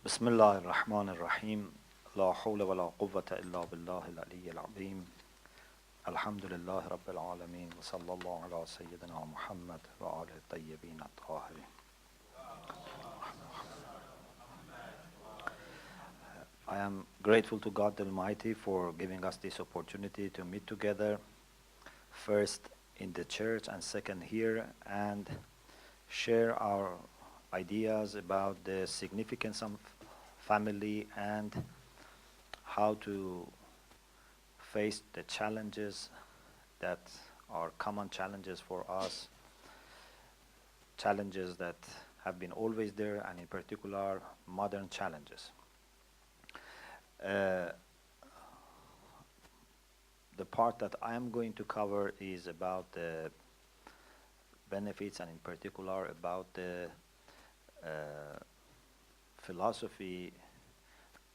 بسم الله الرحمن الرحيم لا حول ولا قوة إلا بالله العلي العظيم الحمد لله رب العالمين وصلى الله على سيدنا محمد وآله الطيبين الطاهرين. I am grateful to God Almighty for giving us this opportunity to meet together, first in the church and second here, and share our ideas about the significance of family and how to face the challenges that are common challenges for us, challenges that have been always there, and in particular modern challenges. The part that I am going to cover is about the benefits and in particular about the philosophy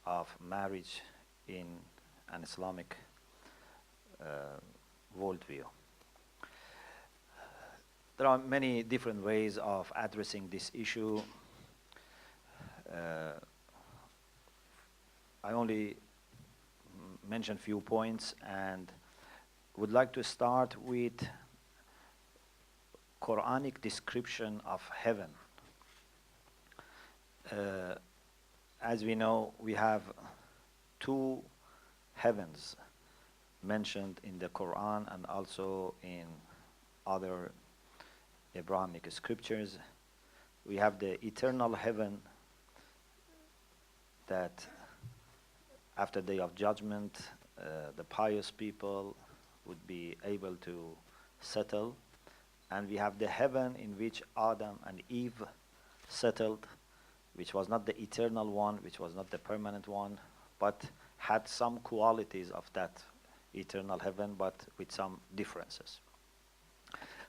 of marriage in an Islamic worldview. There are many different ways of addressing this issue. I only mention few points and would like to start with Quranic description of heaven. As we know, we have two heavens mentioned in the Quran and also in other Abrahamic scriptures. We have the eternal heaven that after Day of Judgment, the pious people would be able to settle. And we have the heaven in which Adam and Eve settled, which was not the eternal one, which was not the permanent one, but had some qualities of that eternal heaven, but with some differences.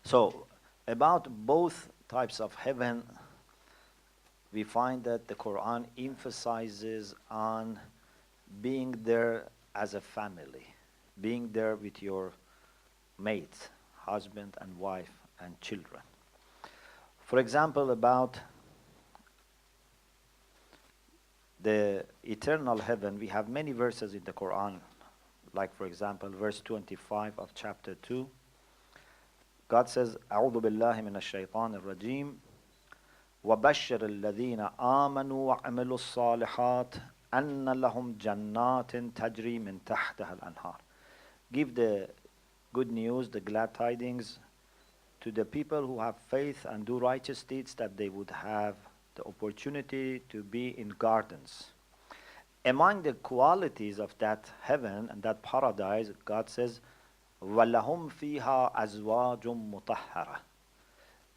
So, about both types of heaven, we find that the Quran emphasizes on being there as a family, being there with your mate, husband and wife and children. For example, about the eternal heaven, we have many verses in the Quran, like for example, verse 25 of chapter 2. God says, أعوذ بالله من الشيطان الرجيم وبشر الذين آمنوا وعملوا الصالحات أن لهم جنات تجري من تحتها الأنهار. Give the good news, the glad tidings to the people who have faith and do righteous deeds, that they would have the opportunity to be in gardens. Among the qualities of that heaven and that paradise, God says, وَلَهُمْ فِيهَا أَزْوَاجٌ مُطَهَّرَةٌ.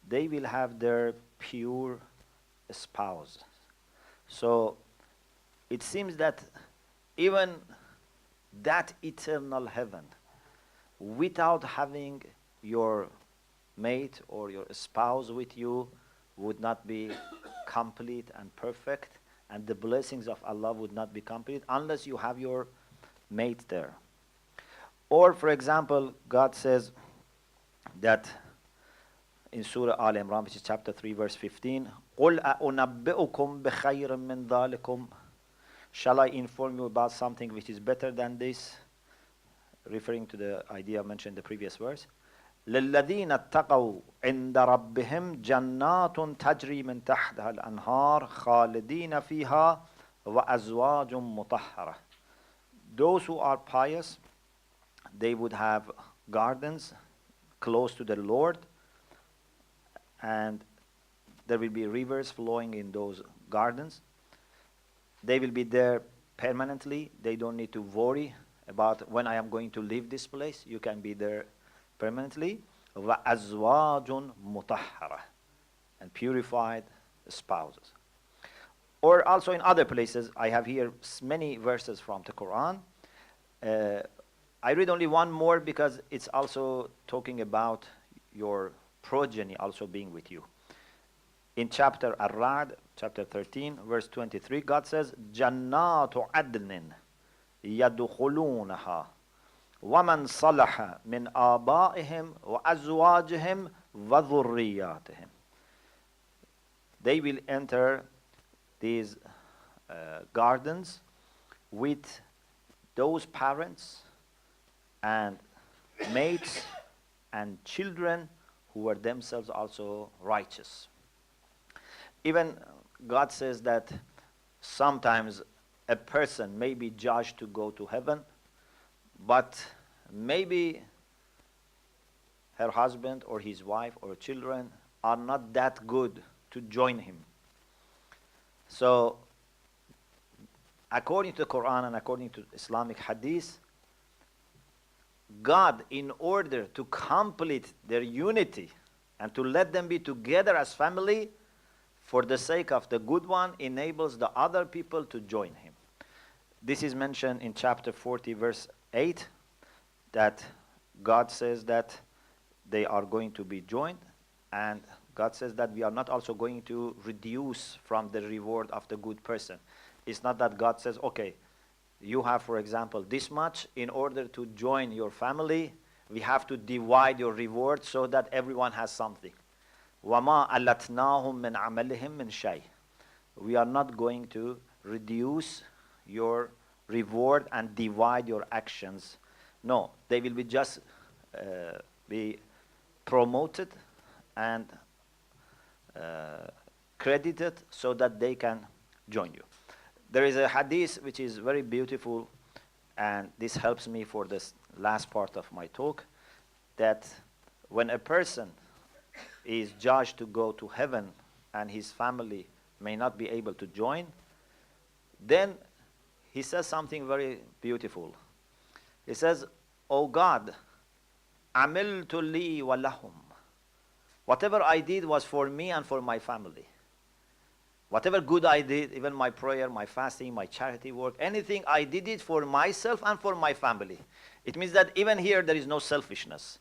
They will have their pure spouse. So it seems that even that eternal heaven, without having your mate or your spouse with you, would not be complete and perfect, and the blessings of Allah would not be complete unless you have your mate there. Or for example, God says that in Surah Al Imran, which is chapter 3 verse 15, قُلْ أَأُنَبِّئُكُمْ بِخَيْرٍ مِّن ذَلِكُمْ. Shall I inform you about something which is better than this? Referring to the idea mentioned in the previous verse. للذين اتقوا عند ربهم جنات تجري من تحتها الأنهار خالدين فيها وأزواج مطهرة. Those who are pious, they would have gardens close to the Lord, and there will be rivers flowing in those gardens. They will be there permanently. They don't need to worry about when I am going to leave this place. You can be there permanently. وَأَزْوَاجٌ مُطَهَّرَةٌ, and purified spouses. Or also in other places, I have here many verses from the Quran. I read only one more because it's also talking about your progeny also being with you. In chapter Ar-Ra'd, chapter 13, verse 23, God says, جَنَّاتُ عَدْنٍ يَدْخُلُونَهَا وَمَنْ صَلَحَ مِنْ آبَائِهِمْ وَأَزْوَاجِهِمْ وَذُرِّيَّاتِهِمْ. They will enter these gardens with those parents and mates and children who were themselves also righteous. Even God says that sometimes a person may be judged to go to heaven, but maybe her husband or his wife or children are not that good to join him. So, according to the Quran and according to Islamic hadith, God, in order to complete their unity and to let them be together as family, for the sake of the good one, enables the other people to join him. This is mentioned in chapter 40, verse 8, that God says that they are going to be joined, and God says that we are not also going to reduce from the reward of the good person. It's not that God says, okay, you have, for example, this much. In order to join your family, we have to divide your reward so that everyone has something. وَمَا أَلَتْنَاهُمْ مِنْ عَمَلِهِمْ مِنْ شَيْءٍ. We are not going to reduce your reward and divide your actions. No, they will be just be promoted and credited so that they can join you. There is a hadith which is very beautiful, and this helps me for this last part of my talk, that when a person is judged to go to heaven and his family may not be able to join, then he says something very beautiful. He says, "O God, amiltu li wa lahum." Whatever I did was for me and for my family. Whatever good I did, even my prayer, my fasting, my charity work, anything, I did it for myself and for my family. It means that even here there is no selfishness.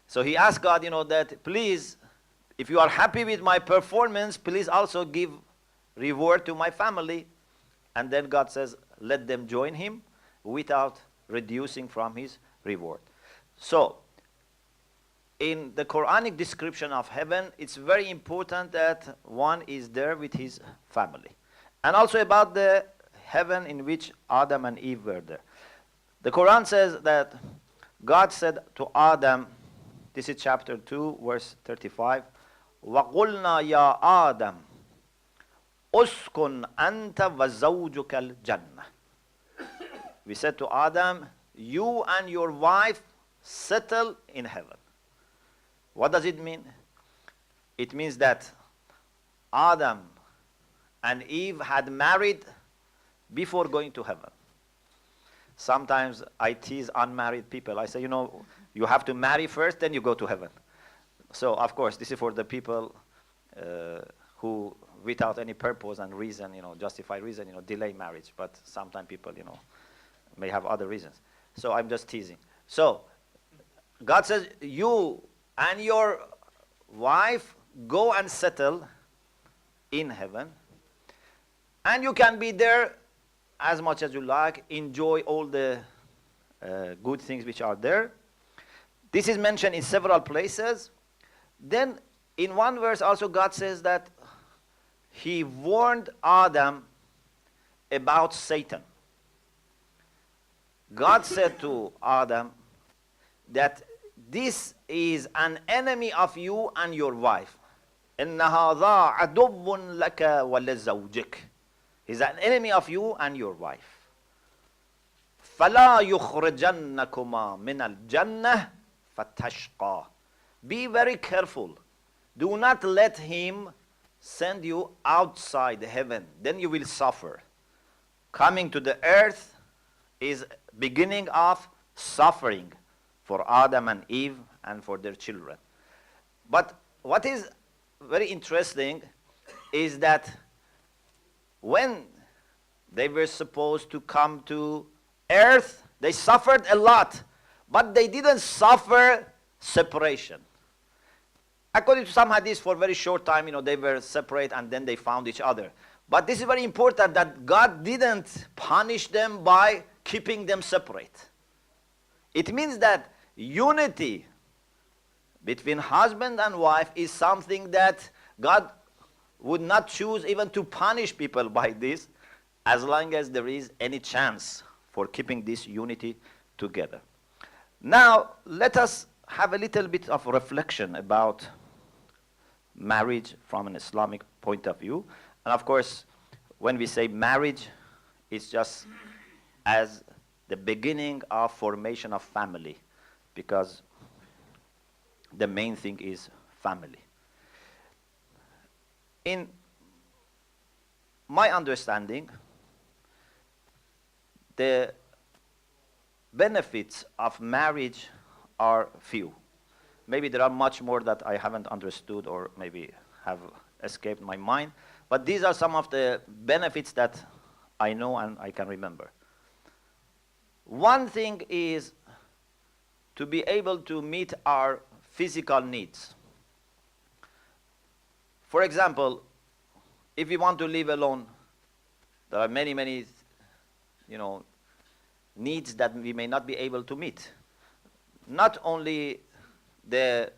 So he asked God, that please, if you are happy with my performance, please also give reward to my family. And then God says, let them join him without reducing from his reward. So, in the Quranic description of heaven, it's very important that one is there with his family. And also about the heaven in which Adam and Eve were there. The Quran says that God said to Adam, this is chapter 2, verse 35, وَقُلْنَا يَا آدَمْ أُسْكُنْ أَنْتَ وَزَوْجُكَ الْجَنَّةِ. We said to Adam, you and your wife settle in heaven. What does it mean? It means that Adam and Eve had married before going to heaven. Sometimes I tease unmarried people. I say, you have to marry first, then you go to heaven. So, of course, this is for the people who, without any purpose and reason, justified reason, delay marriage. But sometimes people, may have other reasons. So I'm just teasing. So, God says, you and your wife go and settle in heaven, and you can be there as much as you like, enjoy all the good things which are there. This is mentioned in several places. Then in one verse also God says that he warned Adam about Satan. God said to Adam that this is an enemy of you and your wife. إِنَّ هَذَا عَدُوٌّ لَكَ وَلَزَوْجِكَ. He's an enemy of you and your wife. فَلَا يُخْرِجَنَّكُمَا مِنَ الْجَنَّةِ فَتَشْقَى. Be very careful. Do not let him send you outside heaven. Then you will suffer. Coming to the earth is beginning of suffering for Adam and Eve and for their children. But what is very interesting is that when they were supposed to come to earth, they suffered a lot, but they didn't suffer separation. According to some hadiths, for a very short time, they were separate and then they found each other. But this is very important, that God didn't punish them by keeping them separate. It means that unity between husband and wife is something that God would not choose even to punish people by this. as long as there is any chance for keeping this unity together. Now, let us have a little bit of reflection about marriage from an Islamic point of view. And of course, when we say marriage, it's just as the beginning of formation of family, because the main thing is family. In my understanding, the benefits of marriage are few. Maybe there are much more that I haven't understood or maybe have escaped my mind, but these are some of the benefits that I know and I can remember. One thing is to be able to meet our physical needs. For example, if we want to live alone, there are many, needs that we may not be able to meet. Not only the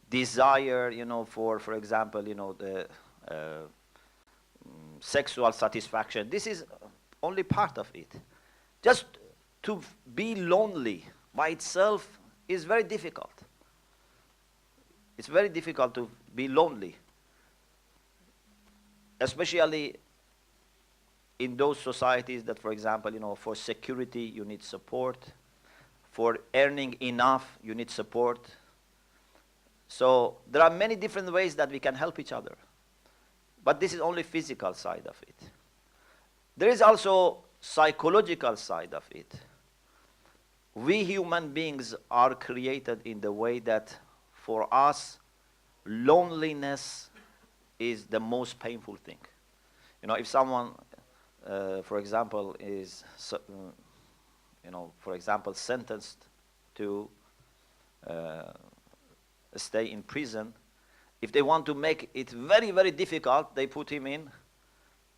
desire, for example, the sexual satisfaction. This is only part of it. Just to be lonely by itself is very difficult. It's very difficult to be lonely, especially in those societies that, for example, for security you need support, for earning enough you need support. So there are many different ways that we can help each other. But this is only physical side of it. There is also psychological side of it. We human beings are created in the way that for us, loneliness is the most painful thing. If someone, for example, is, sentenced to stay in prison, if they want to make it very, very difficult, they put him in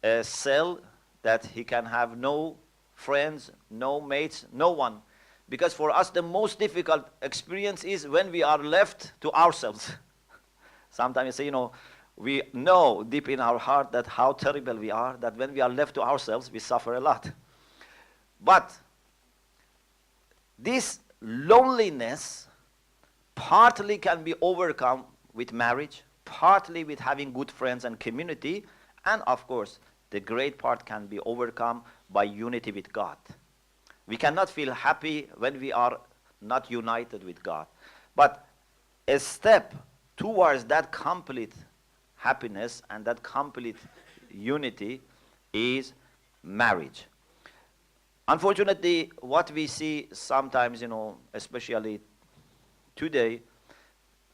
a cell that he can have no friends, no mates, no one. Because for us, the most difficult experience is when we are left to ourselves. Sometimes you say, we know deep in our heart that how terrible we are, that when we are left to ourselves, we suffer a lot. But this loneliness partly can be overcome with marriage, partly with having good friends and community, and of course, the great part can be overcome by unity with God. We cannot feel happy when we are not united with God. But a step towards that complete happiness and that complete unity is marriage. Unfortunately, what we see sometimes, especially today,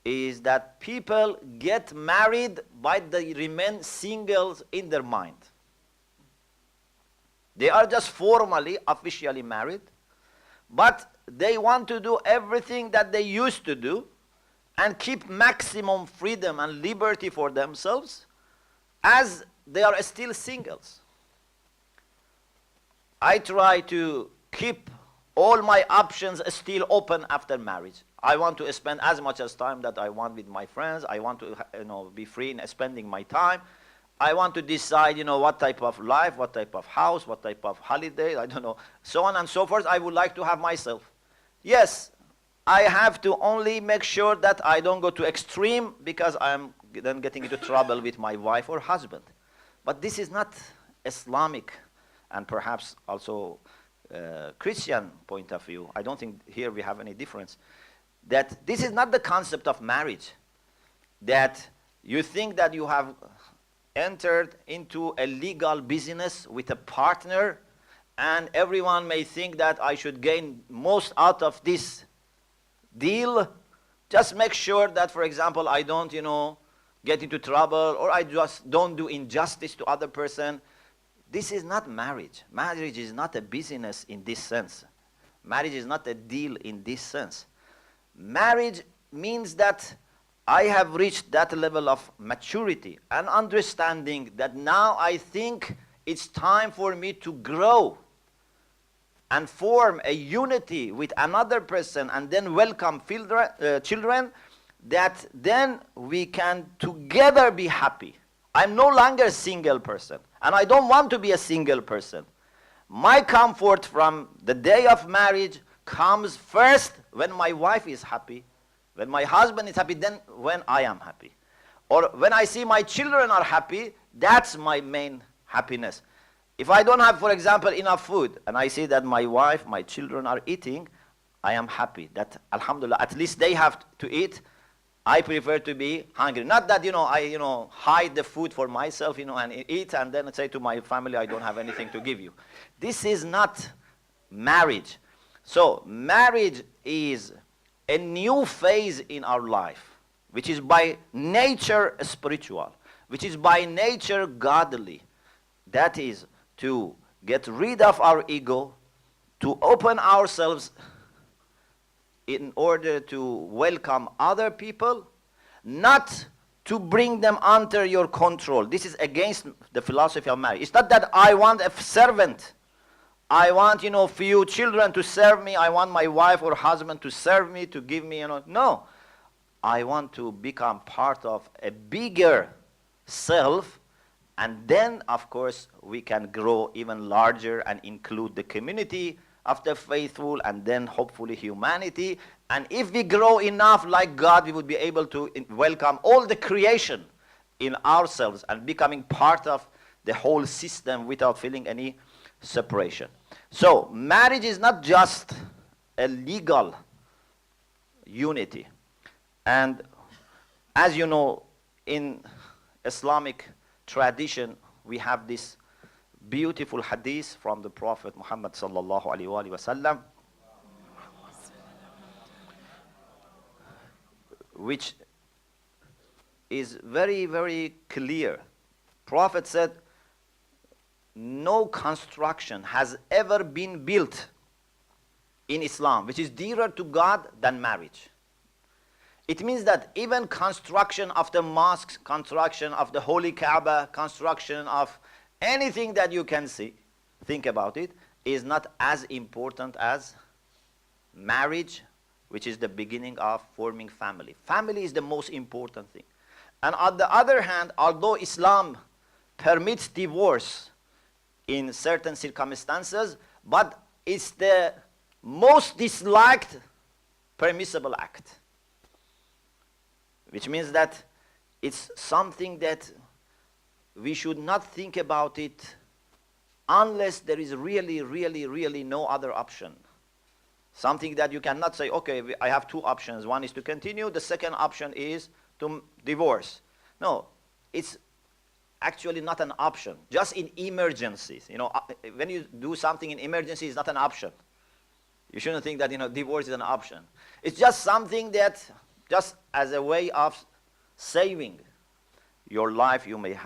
is that people get married but they remain singles in their mind. They are just formally, officially married, but they want to do everything that they used to do and keep maximum freedom and liberty for themselves as they are still singles. I try to keep all my options still open after marriage. I want to spend as much as time that I want with my friends. I want to be free in spending my time. I want to decide, what type of life, what type of house, what type of holiday, I don't know, so on and so forth, I would like to have myself. Yes, I have to only make sure that I don't go to extreme because I'm then getting into trouble with my wife or husband. But this is not Islamic and perhaps also Christian point of view. I don't think here we have any difference. That this is not the concept of marriage. That you think that you have entered into a legal business with a partner and everyone may think that I should gain most out of this deal. Just make sure that, for example, I don't, get into trouble or I just don't do injustice to other person. This is not marriage. Marriage is not a business in this sense. Marriage is not a deal in this sense. Marriage means that I have reached that level of maturity and understanding that now I think it's time for me to grow and form a unity with another person and then welcome children, that then we can together be happy. I'm no longer a single person, and I don't want to be a single person. My comfort from the day of marriage comes first when my wife is happy, when my husband is happy, then when I am happy. Or when I see my children are happy, that's my main happiness. If I don't have, for example, enough food, and I see that my wife, my children are eating, I am happy that, alhamdulillah, at least they have to eat. I prefer to be hungry. Not that, I, hide the food for myself, and eat, and then say to my family, I don't have anything to give you. This is not marriage. So marriage is a new phase in our life, which is by nature spiritual, which is by nature godly. That is to get rid of our ego, to open ourselves in order to welcome other people, not to bring them under your control. This is against the philosophy of marriage. It's not that I want a servant. I want, few children to serve me. I want my wife or husband to serve me, to give me, No. I want to become part of a bigger self, and then, of course, we can grow even larger and include the community of the faithful, and then hopefully humanity. And if we grow enough like God, we would be able to welcome all the creation in ourselves and becoming part of the whole system without feeling any separation. So marriage is not just a legal unity. And as you know, in Islamic tradition, we have this beautiful hadith from the Prophet Muhammad sallallahu alaihi wasallam, which is very, very clear. Prophet said, no construction has ever been built in Islam which is dearer to God than marriage. It means that even construction of the mosques, construction of the Holy Kaaba, construction of anything that you can see, think about it, is not as important as marriage, which is the beginning of forming family. Family is the most important thing. And on the other hand, although Islam permits divorce in certain circumstances, but it's the most disliked permissible act, which means that it's something that we should not think about it unless there is really, really, really no other option. Something that you cannot say, okay, I have two options. One is to continue. The second option is to divorce. No, it's actually not an option. Just in emergencies. When you do something in emergency, it's not an option. You shouldn't think that, divorce is an option. It's just something that, just as a way of saving your life, you may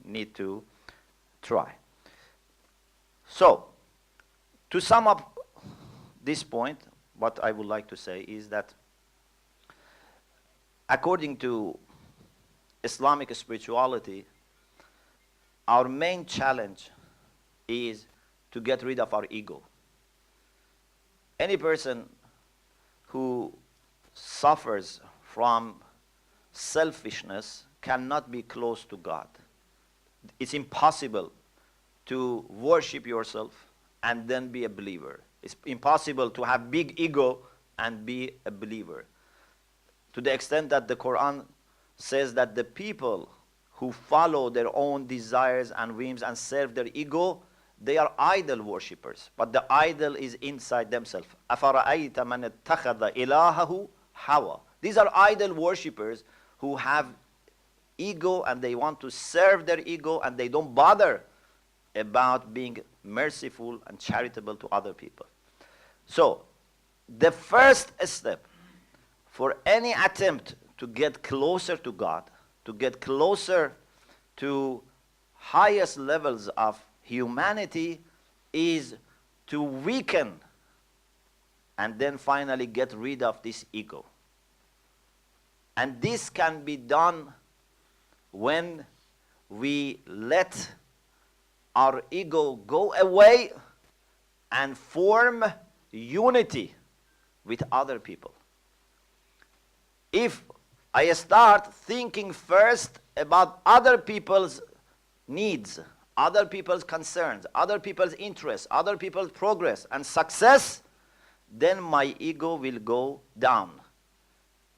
need to try. So, to sum up this point, what I would like to say is that according to Islamic spirituality, our main challenge is to get rid of our ego. Any person who suffers from selfishness cannot be close to God. It's impossible to worship yourself and then be a believer. It's impossible to have big ego and be a believer. To the extent that the Quran says that the people who follow their own desires and whims and serve their ego, they are idol worshippers. But the idol is inside themselves. أَفَرَأَيْتَ مَنِ اتَّخَذَ إِلَهَهُ هَوَى. These are idol worshippers who have ego and they want to serve their ego and they don't bother about being merciful and charitable to other people. So, the first step for any attempt to get closer to God, to get closer to highest levels of humanity, is to weaken and then finally get rid of this ego. And this can be done when we let our ego go away and form unity with other people. If I start thinking first about other people's needs, other people's concerns, other people's interests, other people's progress and success, then my ego will go down.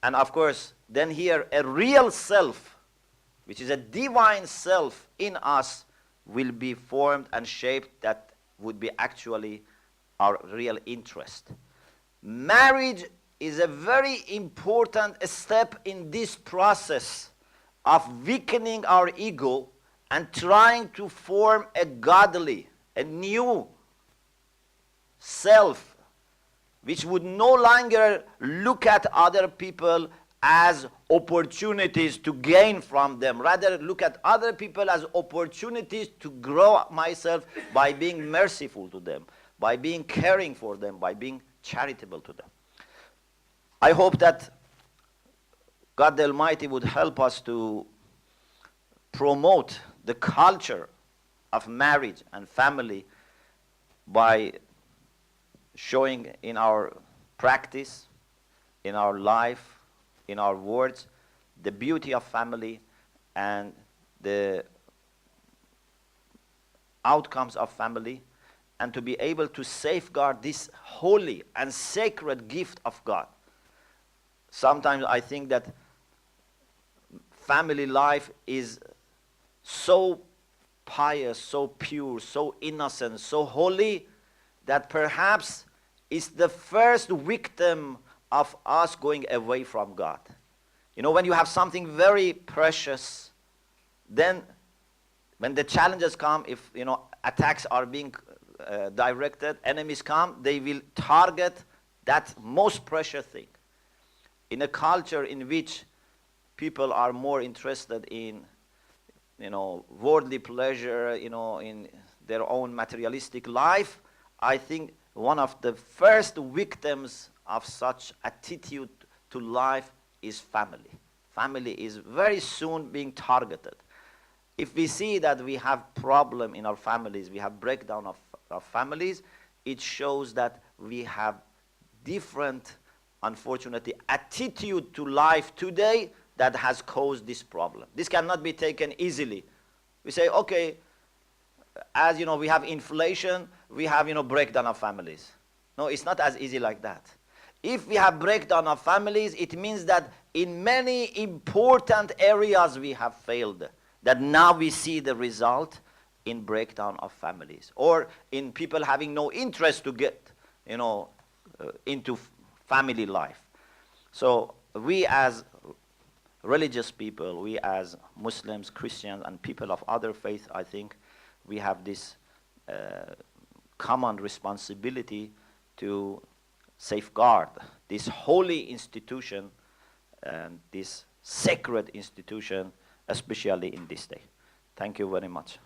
And of course, then here a real self, which is a divine self in us, will be formed and shaped that would be actually our real interest. Marriage is a very important step in this process of weakening our ego and trying to form a godly, a new self, which would no longer look at other people as opportunities to gain from them, rather look at other people as opportunities to grow myself by being merciful to them, by being caring for them, by being charitable to them. I hope that God the Almighty would help us to promote the culture of marriage and family by showing in our practice, in our life, in our words, the beauty of family and the outcomes of family, and to be able to safeguard this holy and sacred gift of God. Sometimes I think that family life is so pious, so pure, so innocent, so holy, that perhaps it's the first victim of us going away from God. You know, when you have something very precious, then when the challenges come, if attacks are being directed, enemies come, they will target that most precious thing. In a culture in which people are more interested in worldly pleasure, in their own materialistic life, I think one of the first victims of such attitude to life is family. Family is very soon being targeted. If we see that we have problem in our families, we have breakdown of families, it shows that we have different, unfortunately, attitude to life today that has caused this problem. This cannot be taken easily. We say, okay, as we have inflation, we have breakdown of families. No, it's not as easy like that. If we have breakdown of families, it means that in many important areas we have failed. That now we see the result in breakdown of families, or in people having no interest to get into family life. So we as religious people, we as Muslims, Christians, and people of other faiths, I think we have this common responsibility to safeguard this holy institution and this sacred institution, especially in this day. Thank you very much.